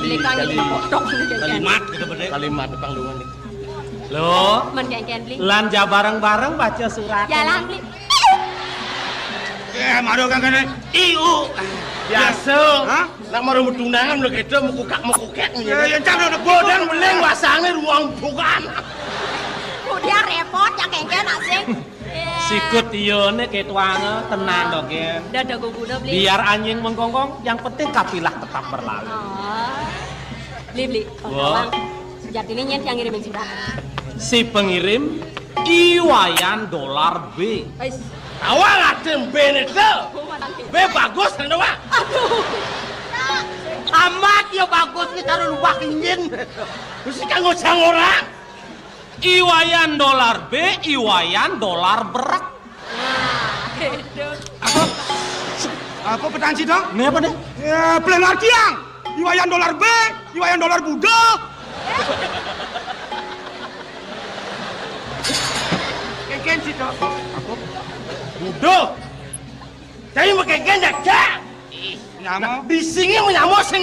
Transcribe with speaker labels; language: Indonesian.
Speaker 1: lekang iki potok
Speaker 2: kalimat gitu bener.
Speaker 3: Kalimat pangluan iki.
Speaker 2: Loh,
Speaker 1: men kengken beli.
Speaker 2: lanja bareng-bareng baca surat.
Speaker 1: Jalan beli.
Speaker 2: Maro kan kene IU.
Speaker 3: Biasa.
Speaker 2: Hah?
Speaker 3: Nak maro mudunangan lho kedo mukukak
Speaker 2: Ya cak nek
Speaker 3: bodang beling wasane ruang bukan.
Speaker 1: Dia repot ya kengken asing.
Speaker 2: Sikut ione ketuange tenang to, Gen.
Speaker 1: Dadah guguna beli.
Speaker 2: Biar anjing menggonggong, yang penting kafilah tetap berlalu.
Speaker 1: Oh. Beli.
Speaker 2: Wah.
Speaker 1: Sejatinya nyet yang ngirimin surat.
Speaker 2: Si pengirim Iwayan dolar B.
Speaker 1: Wis.
Speaker 3: Awang adem benedo. Be bagus kan Wak.
Speaker 1: Aduh.
Speaker 3: Amat ya bagus ki karo luwak ingin. Wis kanggo jang orang.
Speaker 2: Iwayan dolar B, Iwayan dolar berak.
Speaker 1: Nah, itu.
Speaker 4: Apa petansi dong?
Speaker 2: Ini apa nih?
Speaker 4: Ya, Blenar Kiang. Iwayan dolar B, Iwayan dolar Budo.
Speaker 3: Kengken sih dok. Budo. Saya mau kengken dak.
Speaker 4: Nyamo.
Speaker 3: Di sini mau nyamo